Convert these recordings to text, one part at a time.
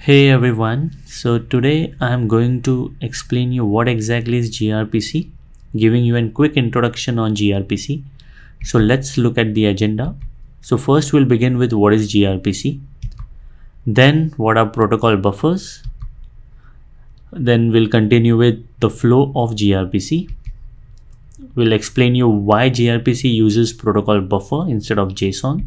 Hey everyone, so today I am going to explain you what exactly is gRPC, giving you a quick introduction on gRPC. So let's look at the agenda. So first we'll begin with what is gRPC, then what are protocol buffers, then we'll continue with the flow of gRPC. We'll explain you why gRPC uses protocol buffer instead of JSON,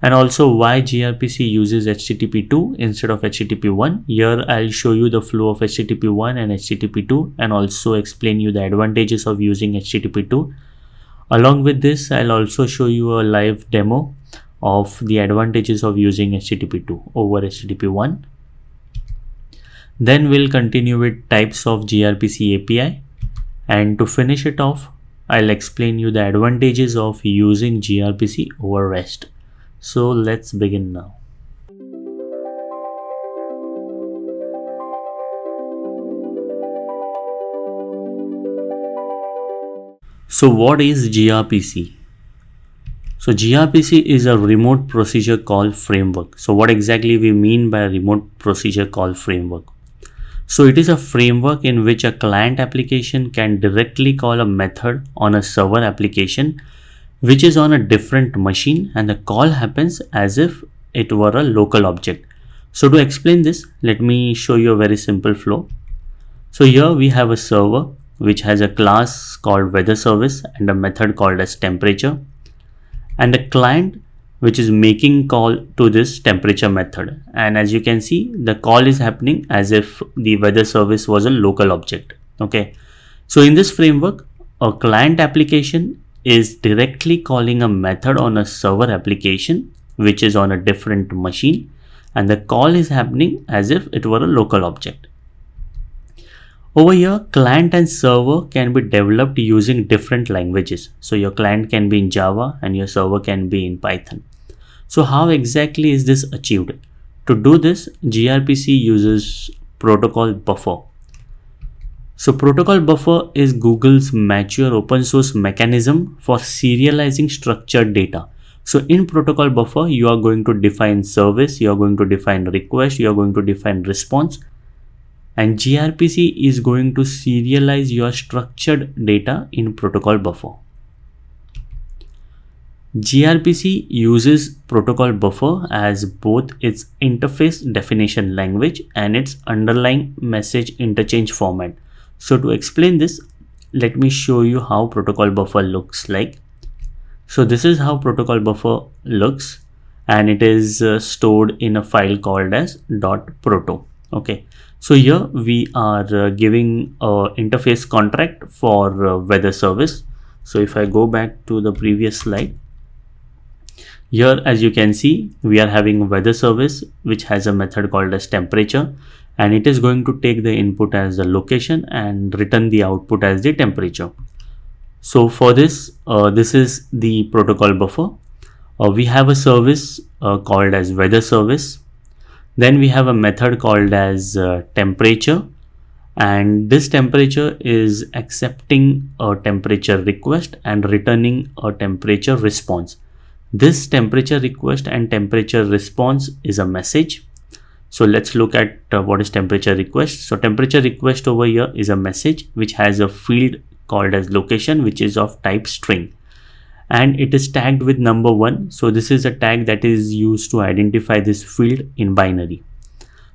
and also why gRPC uses HTTP2 instead of HTTP1. Here I'll show you the flow of HTTP1 and HTTP2 and also explain you the advantages of using HTTP2. Along with this, I'll also show you a live demo of the advantages of using HTTP2 over HTTP1. Then we'll continue with types of gRPC API, and to finish it off, I'll explain you the advantages of using gRPC over REST. So let's begin now. So what is gRPC? So gRPC is a remote procedure call framework. So what exactly we mean by a remote procedure call framework? So it is a framework in which a client application can directly call a method on a server application which is on a different machine, and the call happens as if it were a local object. So to explain this, let me show you a very simple flow. So here we have a server which has a class called weather service and a method called as temperature, and a client which is making call to this temperature method. And as you can see, the call is happening as if the weather service was a local object. Okay. So in this framework, a client application is directly calling a method on a server application which is on a different machine, and the call is happening as if it were a local object. Over here, client and server can be developed using different languages. So your client can be in Java and your server can be in Python. So how exactly is this achieved? To do this, gRPC uses protocol buffer. So protocol buffer is Google's mature open source mechanism for serializing structured data. So in protocol buffer, you are going to define service, you are going to define request, you are going to define response, and gRPC is going to serialize your structured data in protocol buffer. gRPC uses protocol buffer as both its interface definition language and its underlying message interchange format. So to explain this, let me show you how protocol buffer looks like. So this is how protocol buffer looks, and it is stored in a file called as .proto. Okay. So here we are giving a interface contract for weather service. So if I go back to the previous slide, here as you can see, we are having weather service which has a method called as temperature, and it is going to take the input as the location and return the output as the temperature. So for this, this is the protocol buffer. We have a service called as weather service. Then we have a method called as temperature, and this temperature is accepting a temperature request and returning a temperature response. This temperature request and temperature response is a message. So let's look at what is temperature request. So temperature request over here is a message which has a field called as location, which is of type string, and it is tagged with number 1. So this is a tag that is used to identify this field in binary.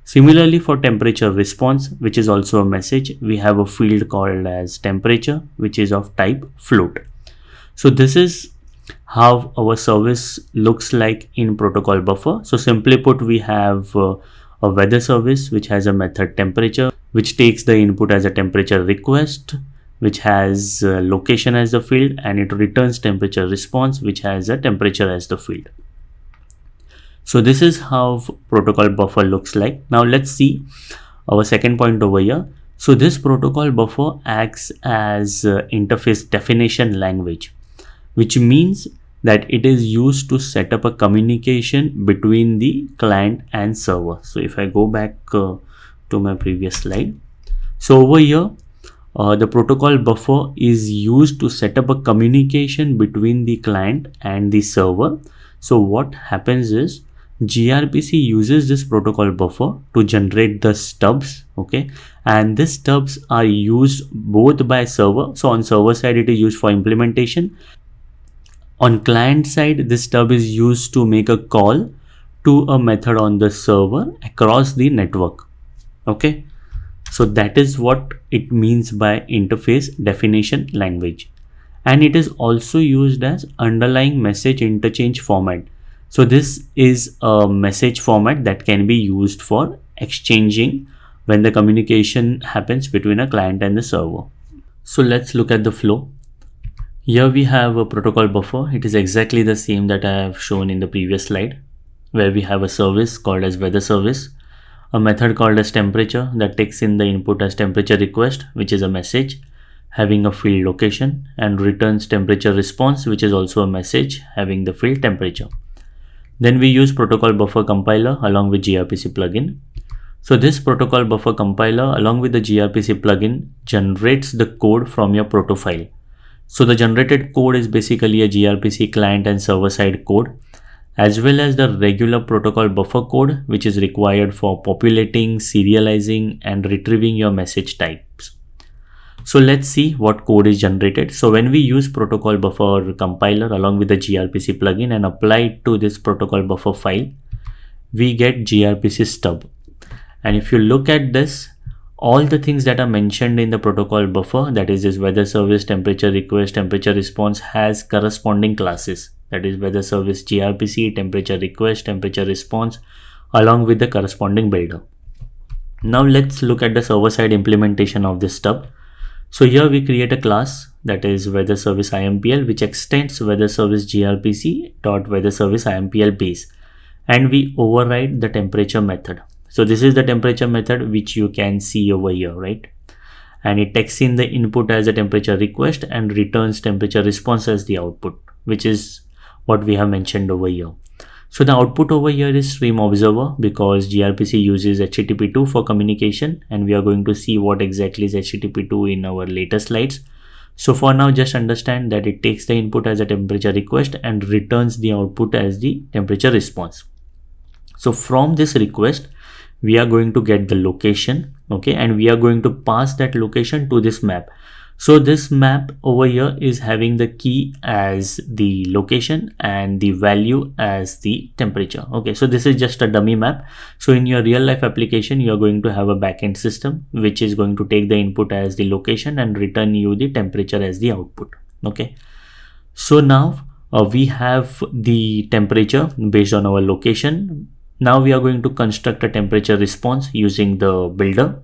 Similarly, for temperature response, which is also a message, we have a field called as temperature, which is of type float. So this is how our service looks like in protocol buffer. So simply put, we have a weather service which has a method temperature, which takes the input as a temperature request, which has location as the field, and it returns temperature response, which has a temperature as the field. So this is how protocol buffer looks like. Now let's see our second point over here. So this protocol buffer acts as interface definition language, which means that it is used to set up a communication between the client and server. So if I go back to my previous slide, so over here, the protocol buffer is used to set up a communication between the client and the server. So what happens is gRPC uses this protocol buffer to generate the stubs, okay, and these stubs are used both by server. So on server side it is used for implementation. On client side, this stub is used to make a call to a method on the server across the network. Okay, so that is what it means by interface definition language. And it is also used as underlying message interchange format. So this is a message format that can be used for exchanging when the communication happens between a client and the server. So let's look at the flow. Here we have a protocol buffer. It is exactly the same that I have shown in the previous slide, where we have a service called as weather service, a method called as temperature that takes in the input as temperature request, which is a message having a field location, and returns temperature response, which is also a message having the field temperature. Then we use protocol buffer compiler along with gRPC plugin. So this protocol buffer compiler along with the gRPC plugin generates the code from your proto file. So the generated code is basically a gRPC client and server side code, as well as the regular protocol buffer code, which is required for populating, serializing, and retrieving your message types. So let's see what code is generated. So when we use protocol buffer compiler along with the gRPC plugin and apply it to this protocol buffer file, we get gRPC stub. And if you look at this, all the things that are mentioned in the protocol buffer, that is this weather service, temperature request, temperature response, has corresponding classes. That is weather service gRPC, temperature request, temperature response, along with the corresponding builder. Now let's look at the server side implementation of this stub. So here we create a class that is weather service IMPL, which extends weather service gRPC dot weather service IMPL base, and we override the temperature method. So this is the temperature method which you can see over here, right? And it takes in the input as a temperature request and returns temperature response as the output, which is what we have mentioned over here. So the output over here is stream observer because gRPC uses HTTP2 for communication, and we are going to see what exactly is HTTP2 in our later slides. So for now, just understand that it takes the input as a temperature request and returns the output as the temperature response. So from this request, we are going to get the location, okay, and we are going to pass that location to this map. So this map over here is having the key as the location and the value as the temperature. Okay, so this is just a dummy map. So in your real life application, you are going to have a backend system which is going to take the input as the location and return you the temperature as the output. Okay, so now we have the temperature based on our location. Now we are going to construct a temperature response using the builder,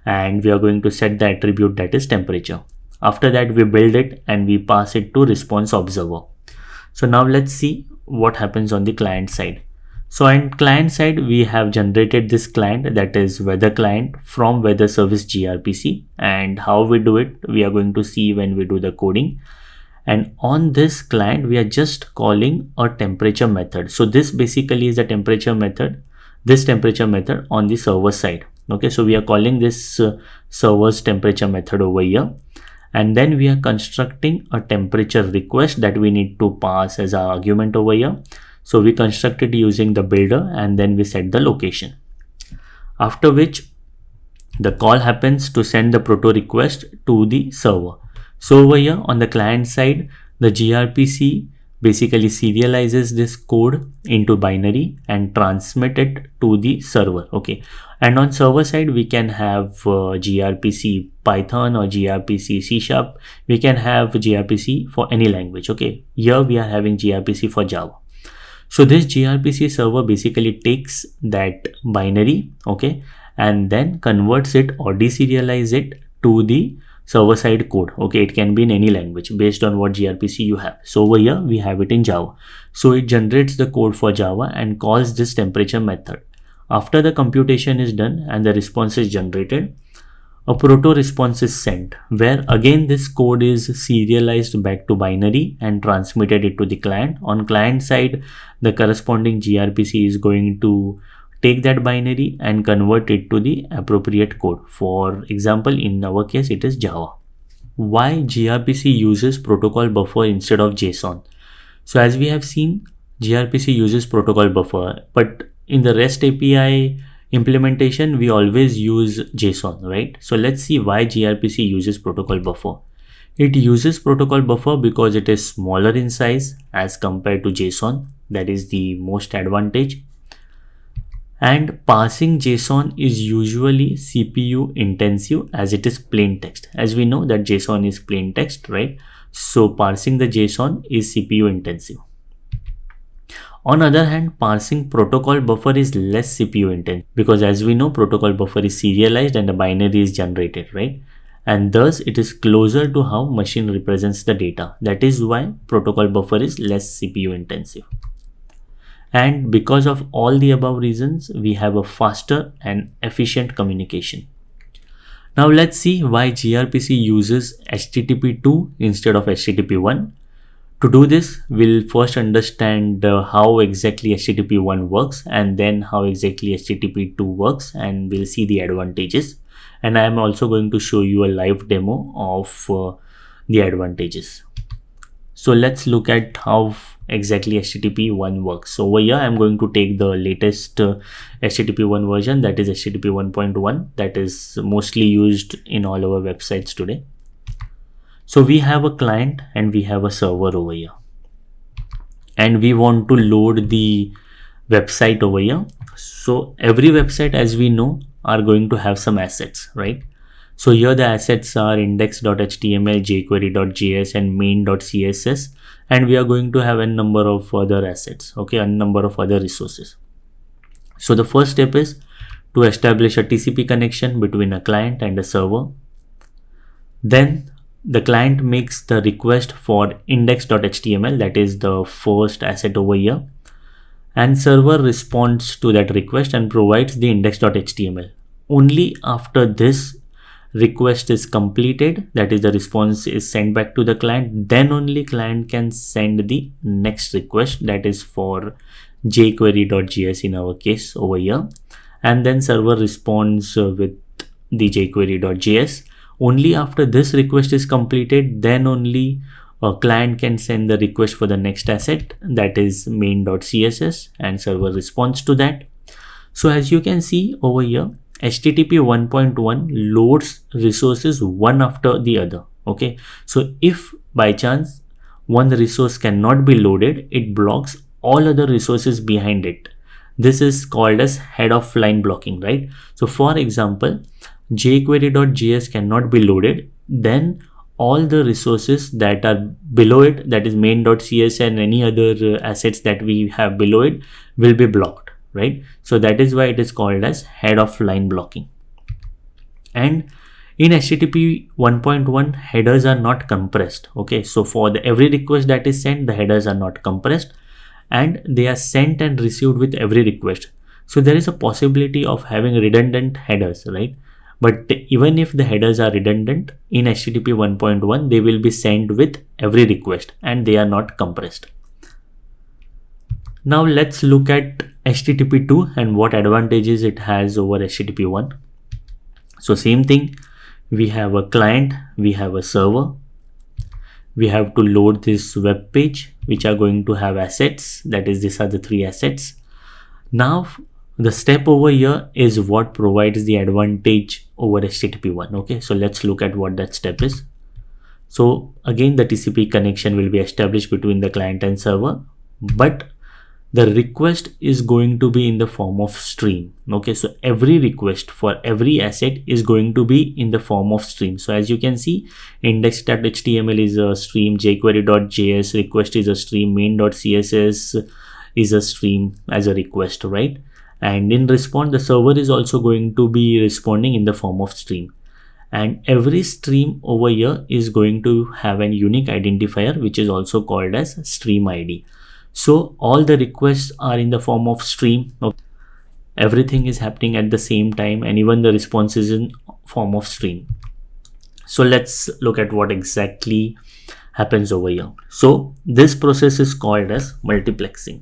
and we are going to set the attribute that is temperature. After that, we build it and we pass it to response observer. So now let's see what happens on the client side. So on client side, we have generated this client, that is weather client, from weather service gRPC, and how we do it, we are going to see when we do the coding. And on this client, we are just calling a temperature method. So this basically is the temperature method, this temperature method on the server side. Okay, so we are calling this server's temperature method over here. And then we are constructing a temperature request that we need to pass as our argument over here. So we construct it using the builder and then we set the location. After which the call happens to send the proto request to the server. So over here on the client side, the gRPC basically serializes this code into binary and transmit it to the server. Okay, and on server side, we can have gRPC Python or gRPC C#. We can have gRPC for any language. Okay, here we are having gRPC for Java. So this gRPC server basically takes that binary, okay, and then converts it or deserialize it to the server side code. Okay, it can be in any language based on what gRPC you have. So over here we have it in Java. So it generates the code for Java and calls this temperature method. After the computation is done and the response is generated, a proto response is sent, where again this code is serialized back to binary and transmitted it to the client. On client side, the corresponding gRPC is going to take that binary and convert it to the appropriate code. For example, in our case, it is Java. Why gRPC uses protocol buffer instead of JSON? So as we have seen, gRPC uses protocol buffer, but in the REST API implementation, we always use JSON, right? So let's see why gRPC uses protocol buffer. It uses protocol buffer because it is smaller in size as compared to JSON. That is the most advantage. And parsing JSON is usually CPU intensive as it is plain text. As we know that JSON is plain text, right? So parsing the JSON is CPU intensive. On other hand, parsing protocol buffer is less CPU intensive because as we know, protocol buffer is serialized and a binary is generated, right? And thus it is closer to how machine represents the data. That is why protocol buffer is less CPU intensive. And because of all the above reasons, we have a faster and efficient communication. Now let's see why gRPC uses HTTP2 instead of HTTP1. To do this, we'll first understand how exactly HTTP1 works and then how exactly HTTP2 works, and we'll see the advantages. And I am also going to show you a live demo of the advantages. So let's look at how exactly HTTP1 works. So over here, I'm going to take the latest HTTP1 version, that is HTTP 1.1, that is mostly used in all our websites today. So we have a client and we have a server over here. And we want to load the website over here. So every website, as we know, are going to have some assets, right? So here the assets are index.html, jquery.js and main.css, and we are going to have a number of other assets, okay, a number of other resources. So the first step is to establish a TCP connection between a client and a server. Then the client makes the request for index.html, that is the first asset over here, and server responds to that request and provides the index.html. Only after this request is completed, that is the response is sent back to the client, then only client can send the next request, that is for jquery.js in our case over here, and then server responds with the jquery.js. Only after this request is completed, then only a client can send the request for the next asset, that is main.css, and server responds to that. So as you can see over here, HTTP 1.1 loads resources one after the other, okay? So if by chance one resource cannot be loaded, it blocks all other resources behind it. This is called as head of line blocking, right? So for example, jquery.js cannot be loaded, then all the resources that are below it, that is main.cs and any other assets that we have below it, will be blocked, right? So that is why it is called as head of line blocking. And in HTTP 1.1, headers are not compressed, okay? So for every request that is sent, the headers are not compressed and they are sent and received with every request. So there is a possibility of having redundant headers, right? But even if the headers are redundant in HTTP 1.1, they will be sent with every request and they are not compressed. Now let's look at HTTP 2 and what advantages it has over HTTP 1. So same thing, we have a client, we have a server. We have to load this web page, which are going to have assets. That is, these are the three assets. Now the step over here is what provides the advantage over HTTP 1. Okay, so let's look at what that step is. So again, the TCP connection will be established between the client and server, but the request is going to be in the form of stream. Okay, so every request for every asset is going to be in the form of stream. So as you can see, index.html is a stream, jquery.js request is a stream, main.css is a stream as a request, right? And in response, the server is also going to be responding in the form of stream. And every stream over here is going to have a unique identifier, which is also called as stream ID. So all the requests are in the form of stream. Everything is happening at the same time, and even the response is in form of stream. So let's look at what exactly happens over here. So this process is called as multiplexing.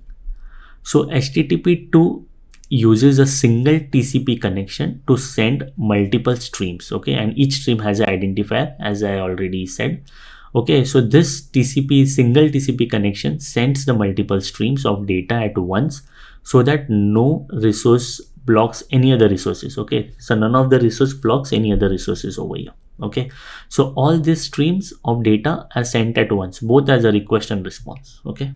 So HTTP2 uses a single TCP connection to send multiple streams, okay, and each stream has an identifier, as I already said. Okay, so this TCP, single TCP connection sends the multiple streams of data at once so that no resource blocks any other resources. Okay, so none of the resource blocks any other resources over here. Okay, so all these streams of data are sent at once, both as a request and response. Okay,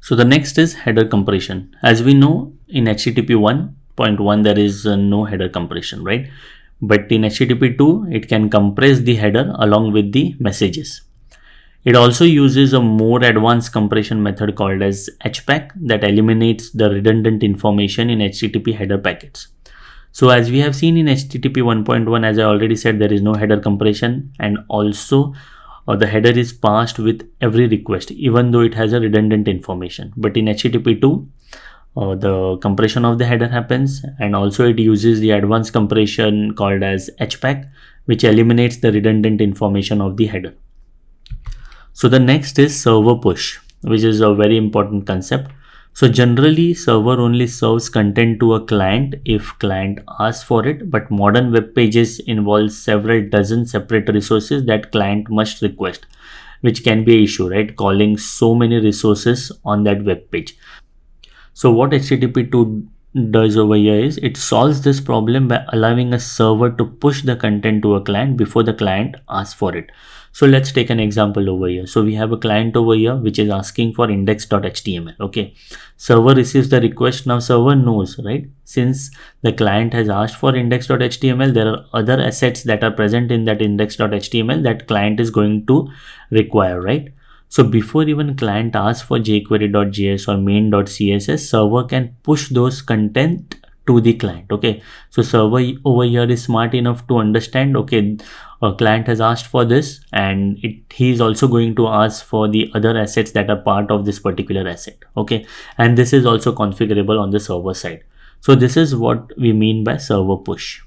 so the next is header compression. As we know, in HTTP 1.1 there is no header compression, right? But in HTTP 2 it can compress the header along with the messages. It also uses a more advanced compression method called as HPACK that eliminates the redundant information in HTTP header packets. So as we have seen in HTTP 1.1, as I already said, there is no header compression, and also the header is passed with every request even though it has a redundant information. But in HTTP 2, the compression of the header happens, and also it uses the advanced compression called as HPACK, which eliminates the redundant information of the header. So the next is server push, which is a very important concept. So generally server only serves content to a client if client asks for it, but modern web pages involve several dozen separate resources that client must request, which can be an issue, right? Calling so many resources on that web page. So what HTTP 2 does over here is it solves this problem by allowing a server to push the content to a client before the client asks for it. So let's take an example over here. So we have a client over here which is asking for index.html. Okay, server receives the request. Now server knows, right, since the client has asked for index.html, there are other assets that are present in that index.html that client is going to require, right? So before even client asks for jQuery.js or main.css, server can push those content to the client. Okay, so server over here is smart enough to understand, okay, a client has asked for this, and he is also going to ask for the other assets that are part of this particular asset. Okay, and this is also configurable on the server side. So this is what we mean by server push.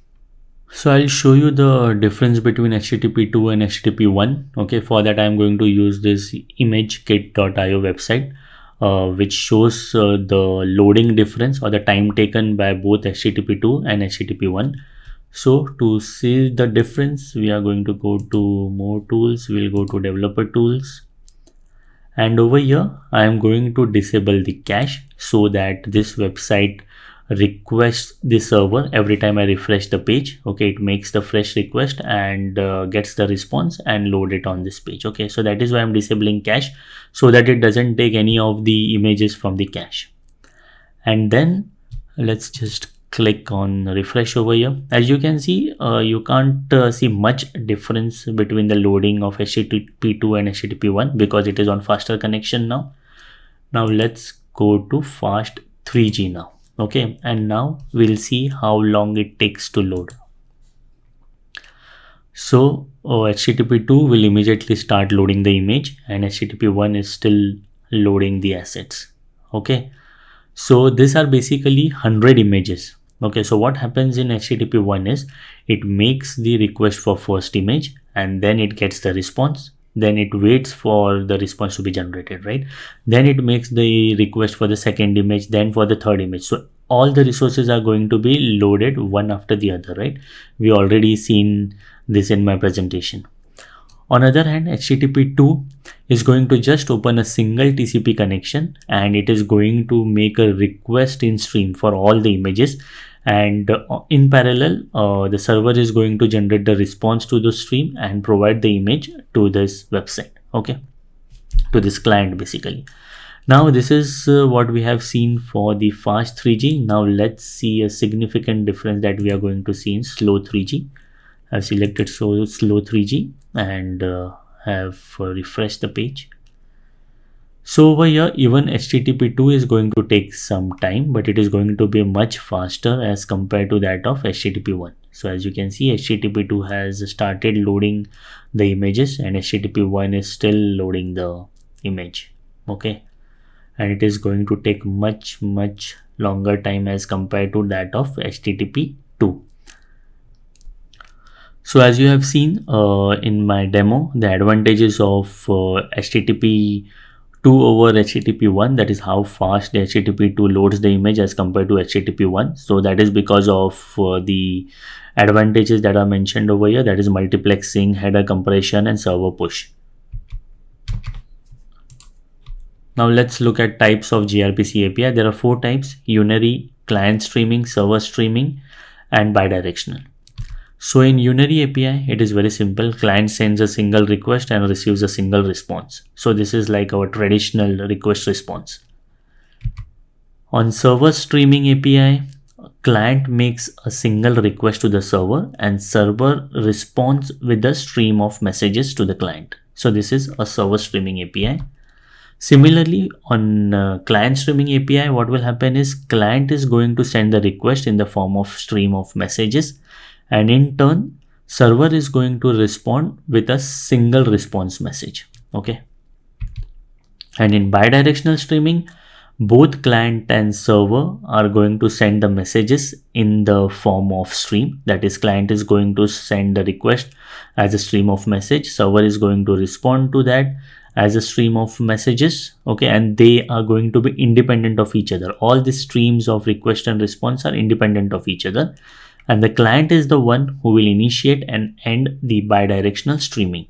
So I'll show you the difference between HTTP 2 and HTTP 1. Okay, for that I'm going to use this imagekit.io website, which shows the loading difference or the time taken by both HTTP 2 and HTTP 1. So to see the difference, we are going to go to more tools. We'll go to developer tools, and over here I am going to disable the cache so that this website requests the server every time I refresh the page. Okay, it makes the fresh request and gets the response and load it on this page. Okay, so that is why I'm disabling cache, so that it doesn't take any of the images from the cache. And then let's just click on refresh over here. As you can see, you can't see much difference between the loading of HTTP 2 and HTTP 1 because it is on faster connection now. Now let's go to fast 3G now. Okay, and now we'll see how long it takes to load. So HTTP 2 will immediately start loading the image, and HTTP 1 is still loading the assets. Okay, so these are basically 100 images. Okay, so what happens in HTTP 1 is it makes the request for first image, and then it gets the response. Then it waits for the response to be generated, right? Then it makes the request for the second image, then for the third image. So all the resources are going to be loaded one after the other, right? We already seen this in my presentation. On the other hand, HTTP 2 is going to just open a single TCP connection, and it is going to make a request in stream for all the images, and in parallel the server is going to generate the response to the stream and provide the image to this website. Okay, to this client basically. Now this is what we have seen for the fast 3G. Now let's see a significant difference that we are going to see in slow 3G. I've selected slow 3G and have refreshed the page. So over here, even HTTP 2 is going to take some time, but it is going to be much faster as compared to that of HTTP 1. So as you can see, HTTP 2 has started loading the images, and HTTP 1 is still loading the image. Okay, and it is going to take much longer time as compared to that of HTTP 2. So as you have seen in my demo, the advantages of HTTP 2 over HTTP 1, that is how fast the HTTP 2 loads the image as compared to HTTP 1. So that is because of the advantages that are mentioned over here, that is multiplexing, header compression, and server push. Now let's look at types of gRPC API. There are 4 types: unary, client streaming, server streaming, and bidirectional. So in unary API, it is very simple. Client sends a single request and receives a single response. So this is like our traditional request response. On server streaming API, client makes a single request to the server and server responds with a stream of messages to the client. So this is a server streaming API. Similarly, on client streaming API, what will happen is client is going to send the request in the form of stream of messages, and in turn server is going to respond with a single response message. Okay. And in bidirectional streaming, both client and server are going to send the messages in the form of stream. That is, client is going to send the request as a stream of message, server is going to respond to that as a stream of messages. Okay, and they are going to be independent of each other. All the streams of request and response are independent of each other, and the client is the one who will initiate and end the bidirectional streaming.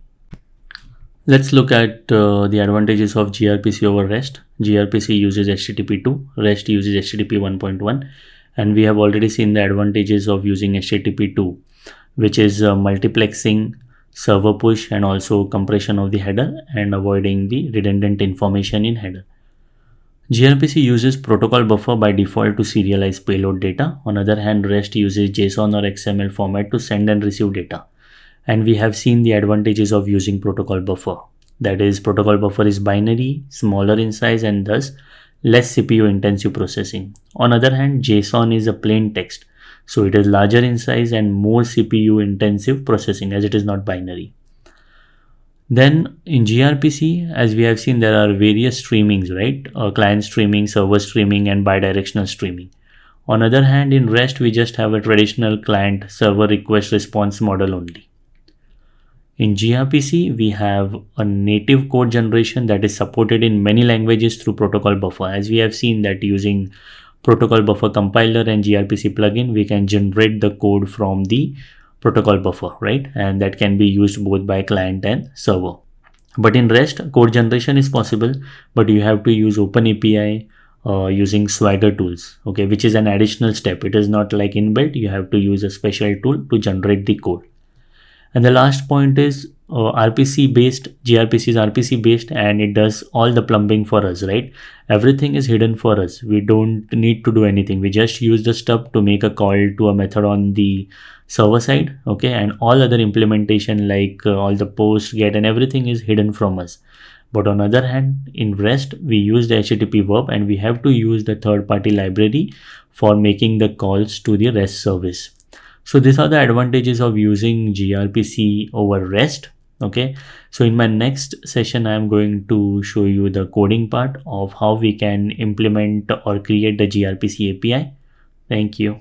Let's look at the advantages of gRPC over REST. gRPC uses HTTP 2, REST uses HTTP 1.1, and we have already seen the advantages of using HTTP 2, which is multiplexing, server push, and also compression of the header and avoiding the redundant information in header. gRPC uses protocol buffer by default to serialize payload data. On the other hand, REST uses JSON or XML format to send and receive data. And we have seen the advantages of using protocol buffer. That is, protocol buffer is binary, smaller in size, and thus less CPU intensive processing. On the other hand, JSON is a plain text, so it is larger in size and more CPU intensive processing, as it is not binary. Then in gRPC, as we have seen, there are various streamings, right? Client streaming, server streaming, and bidirectional streaming. On the other hand, in REST, we just have a traditional client server request response model only. In gRPC, we have a native code generation that is supported in many languages through protocol buffer. As we have seen that using protocol buffer compiler and gRPC plugin, we can generate the code from the protocol buffer, right? And that can be used both by client and server. But in REST, code generation is possible, but you have to use OpenAPI using Swagger tools, okay, which is an additional step. It is not like inbuilt. You have to use a special tool to generate the code. And the last point is RPC based. gRPC is RPC based, and it does all the plumbing for us, right? Everything is hidden for us. We don't need to do anything. We just use the stub to make a call to a method on the server side, okay? And all other implementation like all the post, get, and everything is hidden from us. But on the other hand, in REST, we use the HTTP verb, and we have to use the third-party library for making the calls to the REST service. So these are the advantages of using gRPC over REST. Okay, so in my next session, I am going to show you the coding part of how we can implement or create the gRPC API. Thank you.